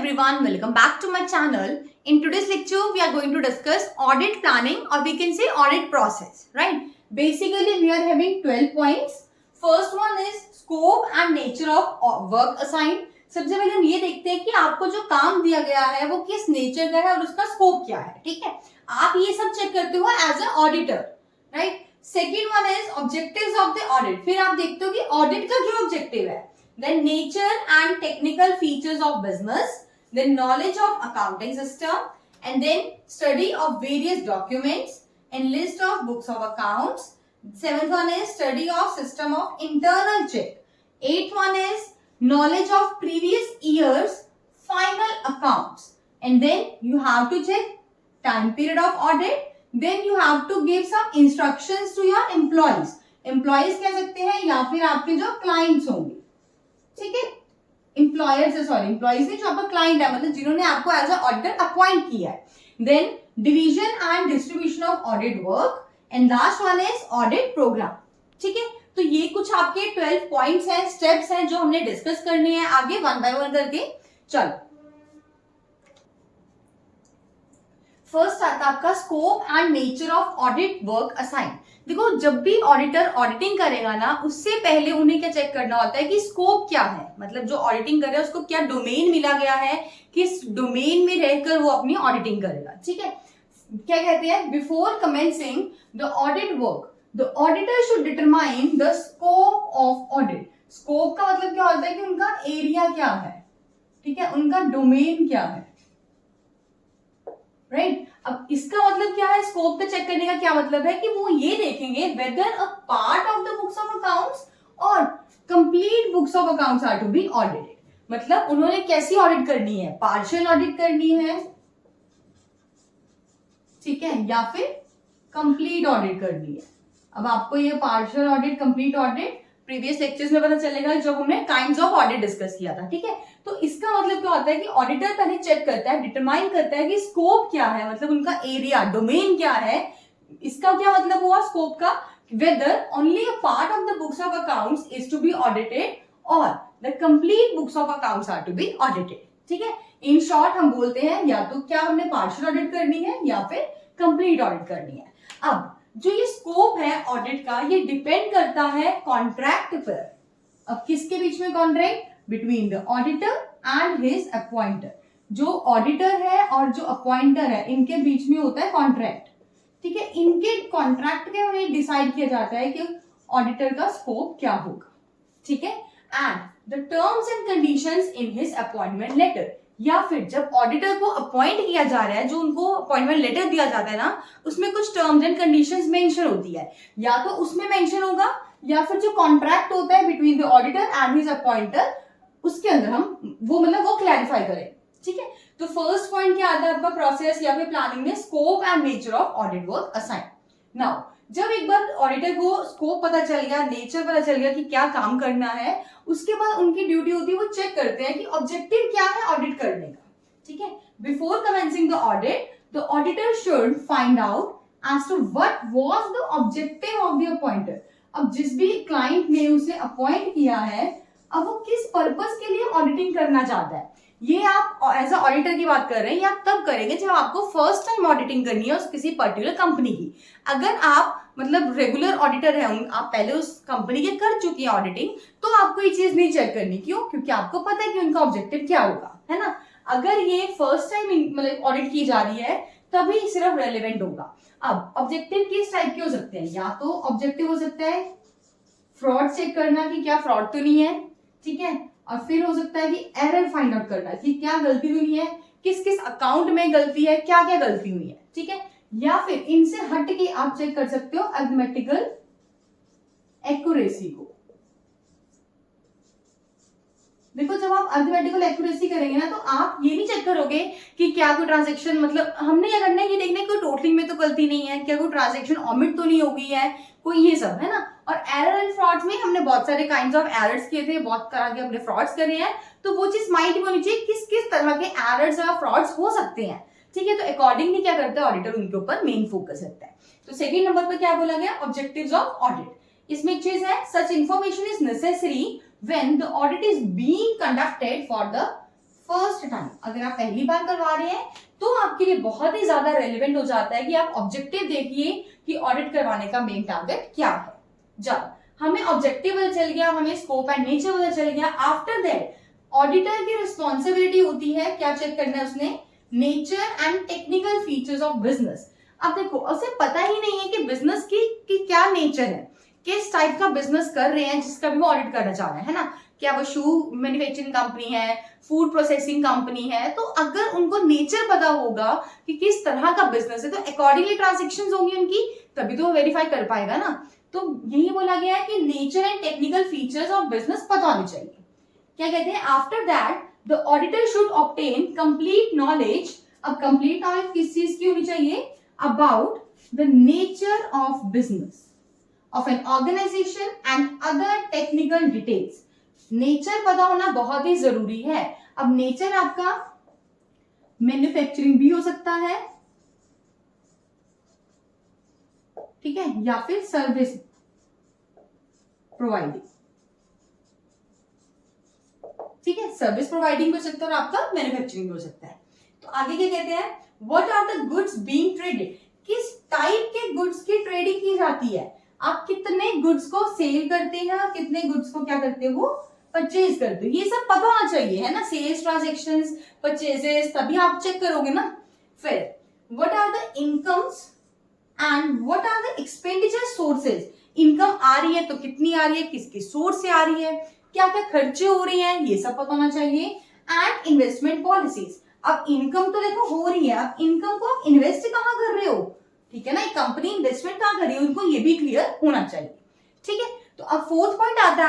everyone, welcome back to my channel. In today's lecture, we are going to discuss audit planning or we can say audit process, right? Basically, we are having 12 points. First one is scope and nature of work assigned. सबसे पहले हम ये देखते हैं कि आपको जो काम दिया गया है वो किस नेचर का है और उसका स्कोप क्या है, ठीक है? आप ये सब चेक करते हो as a auditor, right? Second one is objectives of the audit. फिर आप देखते हो कि ऑडिट का क्या ऑब्जेक्टिव है. Then nature and technical features of business, then knowledge of accounting system, and then study of various documents and list of books of accounts. Seventh one is study of system of internal check. Eighth one is knowledge of previous years final accounts, and then you have to check time period of audit. Then you have to give some instructions to your employees. Employees कह सकते हैं या फिर आपके जो clients होंगे, ठीक है? एम्प्लॉयर्स नहीं, जो आपका क्लाइंट है, मतलब जिन्होंने आपको एज अ ऑडिटर अपॉइंट किया है. Then division and distribution of audit work and last one is audit program. ठीक है, तो ये कुछ आपके 12 पॉइंट्स हैं, स्टेप्स हैं जो हमने डिस्कस करने हैं आगे वन बाय वन करके. चलो, फर्स्ट आता है आपका scope and nature of audit work assign. देखो, जब भी ऑडिटर ऑडिटिंग करेगा ना, उससे पहले उन्हें क्या चेक करना होता है कि स्कोप क्या है, मतलब जो ऑडिटिंग कर रहा है उसको क्या डोमेन मिला गया है, किस डोमेन में रहकर वो अपनी ऑडिटिंग करेगा. ठीक है, क्या कहते हैं, before commencing the audit work the auditor should determine the scope of audit. Scope का मतलब क्या होता है कि उनका एरिया क्या है, ठीक है, उनका डोमेन क्या है, राइट? अब इसका मतलब क्या है, स्कोप पे चेक करने का क्या मतलब है कि वो ये देखेंगे whether a part of the books of accounts और complete books of accounts are to be audited. मतलब उन्होंने कैसी ऑडिट करनी है, पार्शियल ऑडिट करनी है, ठीक है, या फिर कंप्लीट ऑडिट करनी है. अब आपको ये partial audit, complete audit previous lectures में पता चलेगा जब हमने काइंड्स ऑफ ऑडिट डिस्कस किया था. ठीक है, तो इसका मतलब क्या होता है कि ऑडिटर पहले चेक करता है, डिटरमाइन करता है कि स्कोप क्या है, मतलब उनका एरिया, डोमेन क्या है. इसका क्या मतलब हुआ स्कोप का, whether only a part of the books of accounts is to be audited और the complete books of accounts are to be audited. ठीक है, इन शॉर्ट हम बोलते हैं या तो क्या हमने पार्शियल ऑडिट करनी है या फिर कंप्लीट ऑडिट करनी है. अब जो ये स्कोप है ऑडिट का, ये डिपेंड करता है कॉन्ट्रैक्ट पर. अब किसके बीच में contract, between the auditor and his appointer. जो ऑडिटर है और जो अपॉइंटर है, इनके बीच में होता है कॉन्ट्रैक्ट. ठीक है, इनके कॉन्ट्रैक्ट के में डिसाइड किया जाता है कि ऑडिटर का स्कोप क्या होगा. ठीक है, and the terms and conditions in his appointment letter, या फिर जब ऑडिटर को अपॉइंट किया जा रहा है, जो उनको अपॉइंटमेंट लेटर दिया जाता है ना, उसमें कुछ टर्म्स एंड कंडीशंस मेंशन होती है, या तो उसमें मेंशन होगा या फिर जो कॉन्ट्रैक्ट होता है between the auditor and his appointer, उसके अंदर हम वो क्लैरिफाई करें. ठीक है, तो फर्स्ट पॉइंट क्या आता है आपका प्रोसेस या फिर प्लानिंग में, scope and nature of audit work assign. Now जब एक बार ऑडिटर को स्कोप पता चल गया, नेचर पता चल गया कि क्या काम करना है, उसके बाद उनकी ड्यूटी होती है वो चेक करते हैं कि ऑब्जेक्टिव क्या है ऑडिट करने का. ठीक है, before commencing the audit the auditor should find out as to what was the objective of the appointer. अब जिस भी क्लाइंट ने उसे अपॉइंट किया है, अब वो किस पर्पस के लिए ऑडिटिंग करना चाहता है. ये आप एज अ ऑडिटर की बात कर रहे हैं, या तब करेंगे जब आपको फर्स्ट टाइम ऑडिटिंग करनी है उस किसी पर्टिकुलर कंपनी की. अगर आप मतलब रेगुलर ऑडिटर है, आप पहले उस कंपनी के कर चुकी है ऑडिटिंग, तो आपको ये चीज नहीं चेक करनी. क्यों? क्योंकि आपको पता है कि उनका ऑब्जेक्टिव क्या होगा, है ना. अगर ये फर्स्ट टाइम मतलब ऑडिट की जा रही है, तभी सिर्फ रेलिवेंट होगा. अब ऑब्जेक्टिव किस टाइप के हो सकते हैं, या तो ऑब्जेक्टिव हो सकता है फ्रॉड चेक करना कि क्या फ्रॉड तो नहीं है, ठीक है, और फिर हो सकता है कि एरर फाइंड आउट करना कि क्या गलती तो नहीं है, किस किस अकाउंट में गलती है, क्या क्या गलती हुई है. ठीक है, या फिर इनसे हट के आप चेक कर सकते हो अरिथमेटिकल एक्यूरेसी को. देखो, जब आप अरिथमेटिकल एक्यूरेसी करेंगे ना, तो आप ये नहीं चेक करोगे कि क्या कोई ट्रांजैक्शन, मतलब हमने क्या करना है, ये देखना है कोई टोटलिंग में तो गलती नहीं है, क्या कोई ट्रांजैक्शन ऑमिट तो नहीं हो गई है, कोई ये सब, है ना. और एरर एंड फ्रॉड्स में हमने बहुत सारे काइंड्स ऑफ एरर्स किए थे, बहुत तरह के अपने फ्रॉड्स करे हैं, तो वो चीज माइंड में होनी चाहिए किस किस तरह के एरर्स और फ्रॉड्स हो सकते हैं. ठीक है, तो अकॉर्डिंगली क्या करता है ऑडिटर, उनके ऊपर मेन फोकस रखता है. तो सेकंड नंबर पर क्या बोला गया, ऑब्जेक्टिव्स ऑफ ऑडिट. इसमें एक चीज है, सच information is necessary when the audit is being conducted for the first time अगर आप पहली बार करवा रहे हैं तो आपके लिए बहुत ही ज्यादा रेलिवेंट हो जाता है कि आप ऑब्जेक्टिव देखिए कि ऑडिट करवाने का मेन टारगेट क्या है। जब हमें ऑब्जेक्टिव पता चल गया, हमें स्कोप एंड नेचर पता चल गया, आफ्टर दैट ऑडिटर की रिस्पॉन्सिबिलिटी होती है क्या चेक करना है उसने, nature and technical features of business. अब देखो उसे पता ही नहीं है कि बिजनेस की क्या नेचर है, किस टाइप का बिजनेस कर रहे हैं जिसका भी वो ऑडिट करना चाह रहे हैं, है ना। क्या वो शू मैन्युफैक्चरिंग कंपनी है, फूड प्रोसेसिंग कंपनी है, तो अगर उनको नेचर पता होगा कि किस तरह का बिजनेस है तो अकॉर्डिंगली ट्रांजेक्शंस होंगी उनकी, तभी तो वो वेरीफाई कर पाएगा ना। तो यही बोला गया है कि nature and technical features of business पता होने चाहिए। क्या कहते हैं, after that the auditor should obtain complete knowledge. अब कंप्लीट नॉलेज किस चीज की होनी चाहिए, about the nature of business of an organization and other technical details. Nature पता होना बहुत ही जरूरी है। अब नेचर आपका मैन्युफैक्चरिंग भी हो सकता है, ठीक है, या फिर सर्विस प्रोवाइडिंग, ठीक है, सर्विस प्रोवाइडिंग हो सकता है और आपका मैन्युफैक्चरिंग हो सकता है। तो आगे क्या कहते हैं, what are the goods being traded, किस टाइप के गुड्स की ट्रेडिंग की जाती है, आप कितने गुड्स को सेल करते हैं और कितने गुड्स को क्या करते हो, परचेज करते हो, ये सब पता होना चाहिए, है ना। सेल्स ट्रांजैक्शंस, परचेजेस, तभी आप चेक करोगे ना। फिर what are the incomes and what are the expenditure sources, income आ रही है तो कितनी आ रही है, किसके सोर्स से आ रही है, क्या क्या खर्चे हो रहे हैं, ये सब पता होना चाहिए। एंड इन्वेस्टमेंट पॉलिसीज, अब इनकम तो देखो हो रही है, अब इनकम को आप इन्वेस्ट कहाँ कर रहे हो, ठीक है ना, एक कंपनी इन्वेस्टमेंट कहाँ कर रही है, उनको ये भी क्लियर होना चाहिए, ठीक है। तो अब फोर्थ पॉइंट आता है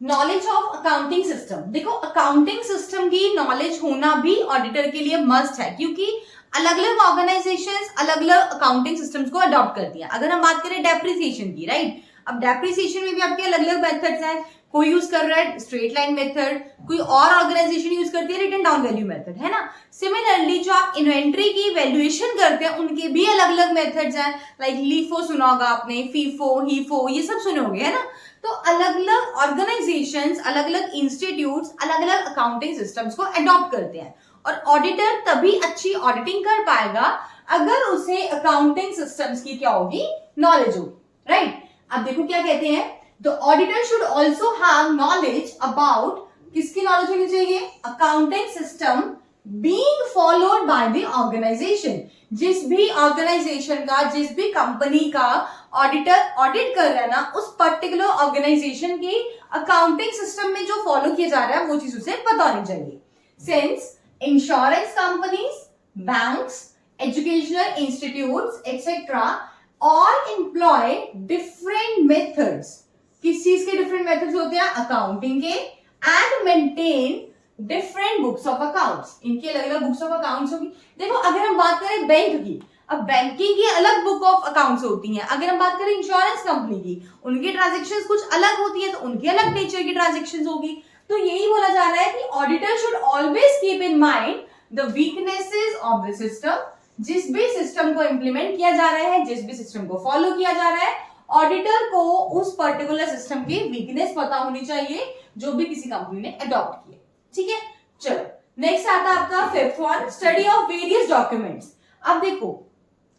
नॉलेज ऑफ अकाउंटिंग सिस्टम। देखो अकाउंटिंग सिस्टम की नॉलेज होना भी ऑडिटर के लिए मस्ट है, क्योंकि अलग अलग ऑर्गेनाइजेशंस अलग अलग अकाउंटिंग सिस्टम्स को अडॉप्ट करती हैं। अगर हम बात करें डेप्रिसिएशन की, राइट, अब डेप्रिसिएशन में भी आपके अलग अलग मेथड्स हैं, कोई यूज कर रहा है स्ट्रेट लाइन मेथड, कोई और ऑर्गेनाइजेशन यूज करती है रिटन डाउन वैल्यू मेथड, है ना। सिमिलरली जो आप इन्वेंट्री की वैल्यूएशन करते हैं उनके भी अलग अलग मेथड्स हैं, लाइक लीफो सुना होगा आपने, फीफो, हीफो, ये सब सुने होंगे, है ना। तो अलग अलग ऑर्गेनाइजेशंस, अलग अलग इंस्टीट्यूट्स अलग अलग अकाउंटिंग सिस्टम्स को अडॉप्ट करते हैं, और ऑडिटर तभी अच्छी ऑडिटिंग कर पाएगा अगर उसे अकाउंटिंग सिस्टम्स की क्या होगी, नॉलेज होगी, राइट। अब देखो क्या कहते हैं, the auditor should also have knowledge about, किसकी नॉलेज होनी चाहिए, accounting system being followed by the organization. जिस भी ऑर्गेनाइजेशन का, जिस भी कंपनी का ऑडिटर ऑडिट कर रहा है ना, उस पर्टिकुलर ऑर्गेनाइजेशन की अकाउंटिंग सिस्टम में जो फॉलो किया जा रहा है वो चीज उसे पता होनी चाहिए। Since insurance companies, banks, educational institutes etcetera all employ different methods, किस चीज के डिफरेंट मेथड्स होते हैं, अकाउंटिंग के, and maintain different books of accounts, इनकी अलग अलग बुक्स ऑफ अकाउंट्स होगी। देखो अगर हम बात करें बैंक की, अब बैंकिंग की अलग बुक ऑफ अकाउंट्स होती हैं, अगर हम बात करें इंश्योरेंस कंपनी की, उनकी ट्रांजैक्शंस कुछ अलग होती है तो उनकी अलग नेचर की ट्रांजैक्शंस होगी। तो यही बोला जा रहा है कि auditor should always keep in mind the weaknesses of the system. जिस भी सिस्टम को इंप्लीमेंट किया जा रहा है, जिस भी सिस्टम को फॉलो किया जा रहा है, ऑडिटर को उस पर्टिकुलर सिस्टम की वीकनेस पता होनी चाहिए जो भी किसी कंपनी ने अडॉप्ट किया, ठीक है। चलो नेक्स्ट आता है आपका fifth one, study of various documents. अब देखो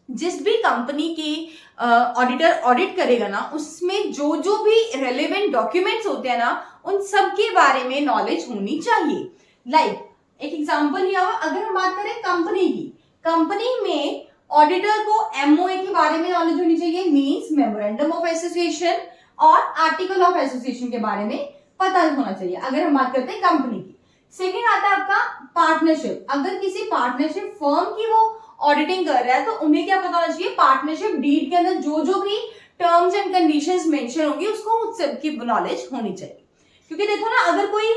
जिस भी कंपनी की ऑडिटर ऑडिट करेगा ना, उसमें जो जो भी रेलेवेंट डॉक्यूमेंट्स होते हैं ना, उन सब के बारे में नॉलेज होनी चाहिए। लाइक एक एग्जांपल लिया हुआ, अगर हम बात करें कंपनी की, कंपनी में ऑडिटर को एमओए के बारे में नॉलेज होनी चाहिए, मींस मेमोरेंडम ऑफ एसोसिएशन, और आर्टिकल ऑफ एसोसिएशन के बारे में पता होना चाहिए अगर हम बात करते हैं कंपनी की। सेकेंड आता है आपका पार्टनरशिप, अगर किसी पार्टनरशिप फर्म की वो ऑडिटिंग कर रहा है तो उन्हें क्या पता होना चाहिए, पार्टनरशिप डीड के अंदर जो जो भी टर्म्स एंड कंडीशंस मेंशन होंगी उसको उस सब की नॉलेज होनी चाहिए। क्योंकि देखो ना, अगर कोई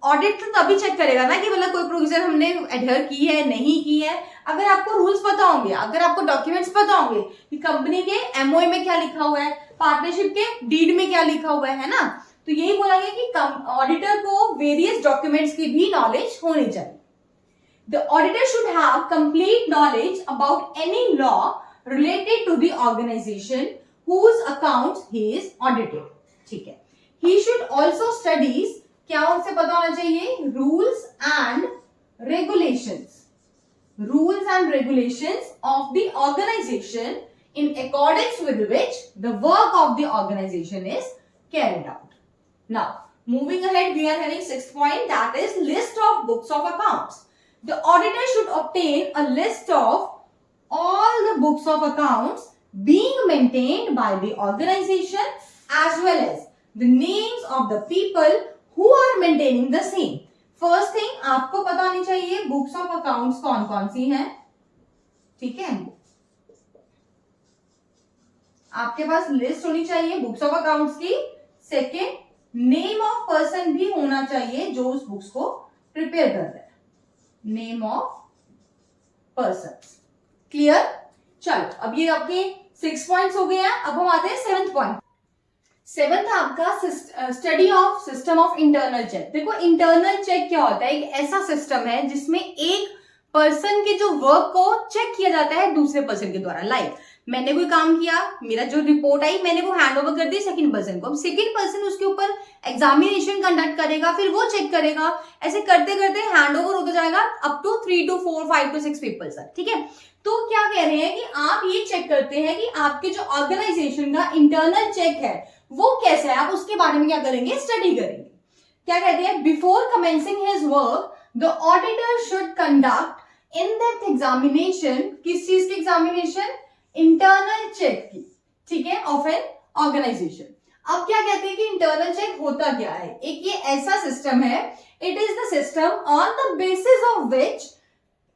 ऑडिट तो तभी चेक करेगा ना कि मतलब कोई प्रोविजन हमने एडहेयर की है नहीं की है, अगर आपको रूल्स पता होंगे, अगर आपको डॉक्यूमेंट्स पता होंगे कि कंपनी के एमओए में क्या लिखा हुआ है, पार्टनरशिप के डीड में क्या लिखा हुआ है ना, तो यही बोला गया कि ऑडिटर को वेरियस डॉक्यूमेंट्स की भी नॉलेज होनी चाहिए। The auditor should have complete knowledge about any law related to the organization whose accounts he is auditing. ठीक है. He should also studies क्या उनसे पता होना चाहिए? Rules and regulations, rules and regulations of the organization in accordance with which the work of the organization is carried out. Now, moving ahead, we are having sixth point, that is list of books of accounts. The auditor should obtain a list of all the books of accounts being maintained by the organization as well as the names of the people who are maintaining the same. First thing आपको पता होनी चाहिए books of accounts कौन कौन सी हैं, ठीक है, आपके पास लिस्ट होनी चाहिए बुक्स ऑफ अकाउंट्स की। सेकेंड, नेम ऑफ पर्सन भी होना चाहिए जो उस बुक्स को प्रिपेयर कर रहे हैं, नेम ऑफ पर्सन। क्लियर? चलो, अब ये आपके 6 पॉइंट्स हो गए हैं। अब हम आते हैं 7th पॉइंट। 7th आपका study of system of internal check. देखो, इंटरनल चेक क्या होता है? एक ऐसा सिस्टम है जिसमें एक पर्सन के जो वर्क को चेक किया जाता है दूसरे पर्सन के द्वारा। लाइक मैंने कोई काम किया, मेरा जो रिपोर्ट आई मैंने वो हैंड ओवर कर दी सेकंड पर्सन को। अब सेकंड पर्सन उसके ऊपर एग्जामिनेशन कंडक्ट करेगा, फिर वो चेक करेगा, ऐसे करते करते हैंड ओवर होता जाएगा up to 3 to 4, 5 to 6 people तक, ठीक है। तो क्या कह रहे हैं कि आप ये चेक करते हैं कि आपके जो ऑर्गेनाइजेशन का इंटरनल चेक है वो कैसा है, आप उसके बारे में क्या करेंगे? स्टडी करेंगे। क्या कहते हैं? Before commencing his work the auditor should conduct in depth examination. किस चीज की एग्जामिनेशन? इंटरनल चेक की, ठीक है, ऑफ एन ऑर्गेनाइजेशन। अब क्या कहते हैं कि इंटरनल चेक होता क्या है? एक ये ऐसा सिस्टम है, it is the system on the basis of which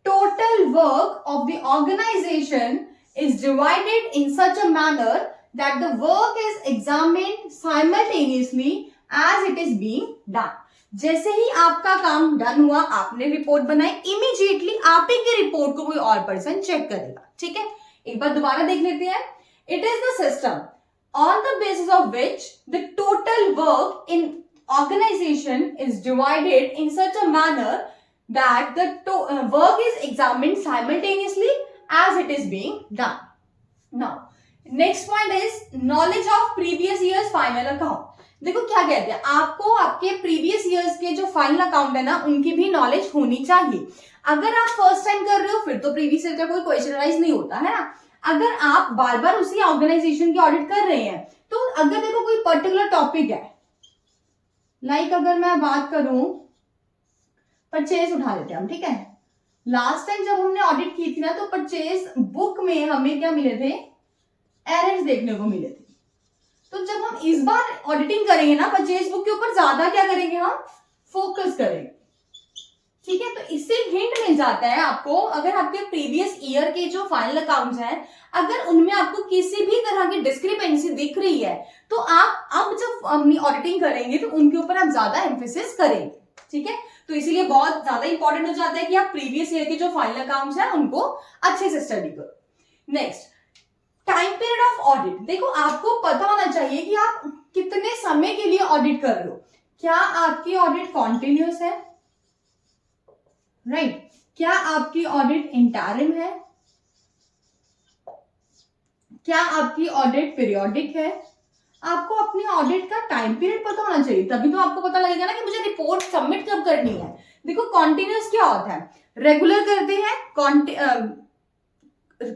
total work of the organization is divided in such a manner that the work is examined simultaneously as it is being done. जैसे ही आपका काम done हुआ, आपने report बनाई, immediately आप ही की report को कोई और पर्सन चेक करेगा, ठीक है। एक बार दोबारा देख लेते हैं। It is the system on the basis of which the total work in organization is divided in such a manner that the work is examined simultaneously as it is being done. Now, next point is knowledge of previous year's final account. देखो क्या कहते हैं, आपको आपके previous years के जो final account है ना उनकी भी नॉलेज होनी चाहिए। अगर आप फर्स्ट टाइम कर रहे हो फिर तो प्रीवियस ईयर का कोई क्वेश्चन राइज नहीं होता है ना। अगर आप बार बार उसी ऑर्गेनाइजेशन की ऑडिट कर रहे हैं तो अगर देखो कोई पर्टिकुलर टॉपिक है, लाइक अगर मैं बात करूं परचेज उठा लेते हैं हम, ठीक है। लास्ट टाइम जब हमने ऑडिट की थी ना तो परचेज बुक में हमें क्या मिले थे? एरर्स देखने को मिले थे। तो जब हम इस बार ऑडिटिंग करेंगे ना परचेज बुक के ऊपर ज्यादा क्या करेंगे? हम फोकस करेंगे, ठीक है। तो इससे हिंट मिल जाता है आपको, अगर आपके प्रीवियस ईयर के जो फाइनल अकाउंट्स हैं अगर उनमें आपको किसी भी तरह की डिस्क्रिपेंसी दिख रही है तो आप अब जब अपनी ऑडिटिंग करेंगे तो उनके ऊपर आप ज्यादा एम्फेसिस करेंगे, ठीक है। तो इसीलिए बहुत ज्यादा इंपॉर्टेंट हो जाता है कि आप प्रीवियस ईयर के जो फाइनल अकाउंट्स हैं उनको अच्छे से स्टडी करो। Next, time period of audit. देखो, आपको पता होना चाहिए कि आप कितने समय के लिए ऑडिट कर रहे हो। क्या आपकी ऑडिट कॉन्टिन्यूस है? राइट। क्या आपकी ऑडिट इंटरिम है? क्या आपकी ऑडिट पीरियोडिक है? आपको अपनी ऑडिट का टाइम पीरियड पता होना चाहिए, तभी तो आपको पता लगेगा ना कि मुझे रिपोर्ट सबमिट कब करनी है। देखो, कॉन्टिन्यूस क्या होता है? रेगुलर करते हैं,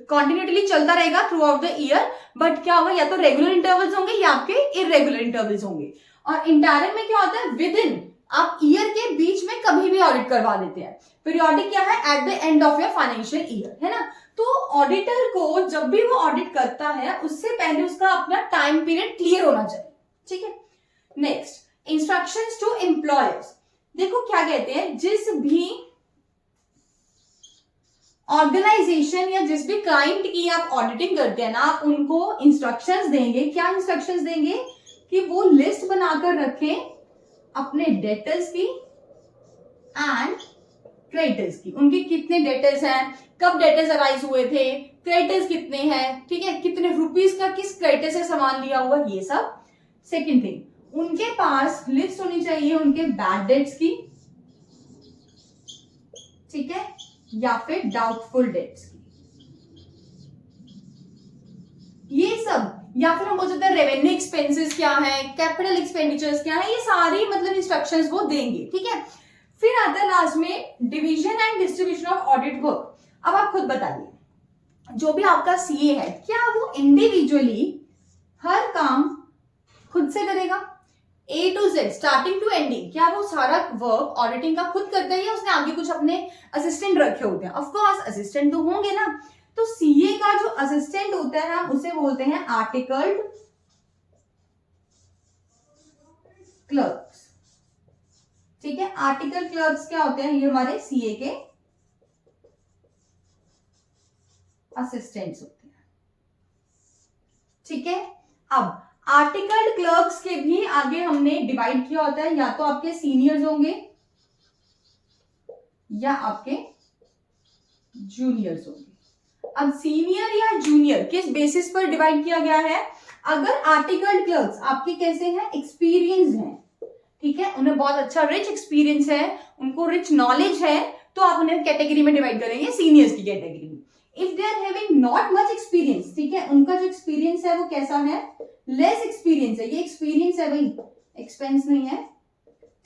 कॉन्टिन्यूटली चलता रहेगा through out the year, but क्या होगा? या तो रेगुलर इंटरवल्स होंगे या आपके इरेगुलर इंटरवल्स होंगे। और इंटरिम में क्या होता है? विद इन, आप ईयर के बीच में कभी भी ऑडिट करवा देते हैं। पीरियोडिक क्या है? At the end of your financial year, है ना। तो ऑडिटर को जब भी वो ऑडिट करता है उससे पहले उसका अपना टाइम पीरियड क्लियर होना चाहिए, ठीक है। Next, instructions to employers. देखो क्या कहते हैं, जिस भी ऑर्गेनाइजेशन या जिस भी क्लाइंट की आप ऑडिटिंग करते हैं ना, आप उनको इंस्ट्रक्शंस देंगे। क्या इंस्ट्रक्शंस देंगे? कि वो लिस्ट बनाकर रखें अपने डेटर्स की एंड क्रेडिटर्स की। उनके कितने डेटर्स हैं, कब डेटर्स अराइज हुए थे, क्रेडिटर्स कितने हैं, ठीक है, कितने रुपीस का किस क्रेडिटर से सामान लिया हुआ, ये सब। सेकंड थिंग, उनके पास लिस्ट होनी चाहिए उनके बैड डेट्स की, ठीक है, या फिर डाउटफुल डेट्स की। ये सब या फिर हम बोल सकते हैं रेवेन्यू एक्सपेंसेस क्या है, कैपिटल एक्सपेंडिचर्स क्या है, ये सारी मतलब इंस्ट्रक्शंस वो देंगे, ठीक है। फिर आता है लास्ट में division and distribution of audit work. अब आप खुद बताइए, जो भी आपका सीए है क्या वो इंडिविजुअली हर काम खुद से करेगा, A to Z starting to ending, क्या वो सारा वर्क ऑडिटिंग का खुद करता है या उसने आगे कुछ अपने असिस्टेंट रखे होते हैं? ऑफ कोर्स असिस्टेंट तो होंगे ना। तो सीए का जो असिस्टेंट होता है हम उसे बोलते हैं आर्टिकल्ड क्लर्क्स, ठीक है। आर्टिकल क्लर्क्स क्या होते हैं? ये हमारे सीए के असिस्टेंट्स होते हैं, ठीक है। अब आर्टिकल क्लर्क्स के भी आगे हमने डिवाइड किया होता है, या तो आपके सीनियर्स होंगे या आपके जूनियर्स होंगे। अब सीनियर या जूनियर किस बेसिस पर डिवाइड किया गया है? अगर आर्टिकल क्लर्क्स आपके कैसे हैं? एक्सपीरियंस हैं, ठीक है, उन्हें बहुत अच्छा रिच एक्सपीरियंस है, उनको रिच नॉलेज है, तो आप उन्हें कैटेगरी में डिवाइड करेंगे, सीनियर्स की कैटेगरी में। If they are having not much experience, ठीक है, उनका जो एक्सपीरियंस है वो कैसा है? लेस एक्सपीरियंस है। ये एक्सपीरियंस है भाई, एक्सपेंस नहीं है,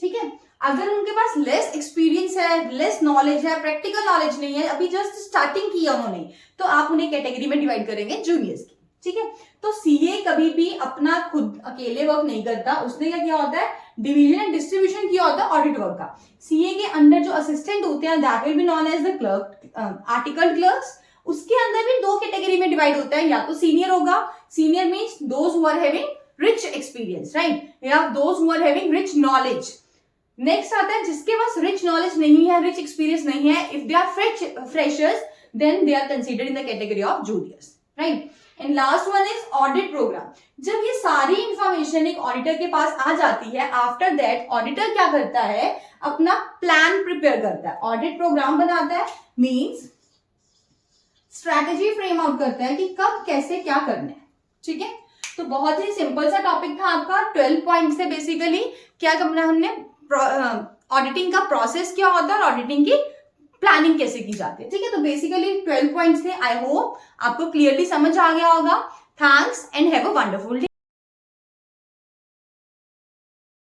ठीक है। अगर उनके पास लेस एक्सपीरियंस है, लेस नॉलेज है, प्रैक्टिकल नॉलेज नहीं है, अभी जस्ट स्टार्टिंग किया उन्होंने, तो आप उन्हें कैटेगरी में डिवाइड करेंगे जूनियर्स की, ठीक है। तो सीए कभी भी अपना खुद अकेले वर्क नहीं करता, उसने क्या किया होता है? डिवीजन एंड डिस्ट्रीब्यूशन किया होता है ऑडिट वर्क का। सीए के अंडर जो असिस्टेंट होते हैं that will be known as the clerk, article clerks. उसके अंदर भी दो कैटेगरी में डिवाइड होता है, या तो सीनियर होगा, senior means those who are having rich experience, right, या those who are having rich knowledge. Next आता है जिसके पास रिच नॉलेज नहीं है, रिच एक्सपीरियंस नहीं है, if they are freshers then they are considered in the category of juniors, right. And last one is audit program. जब ये सारी इंफॉर्मेशन एक ऑडिटर के पास आ जाती है, आफ्टर दैट ऑडिटर क्या करता है? अपना प्लान प्रिपेयर करता है, ऑडिट प्रोग्राम बनाता है, मींस स्ट्रैटेजी फ्रेम आउट करता है कि कब कैसे क्या करना है, ठीक है। तो बहुत ही सिंपल सा टॉपिक था आपका, 12 पॉइंट से बेसिकली क्या करना, हमने ऑडिटिंग का प्रोसेस क्या होता है और ऑडिटिंग की प्लानिंग कैसे की जाती है, ठीक है। तो बेसिकली 12 पॉइंट्स थे। आई होप आपको क्लियरली समझ आ गया होगा। Thanks and have a wonderful day.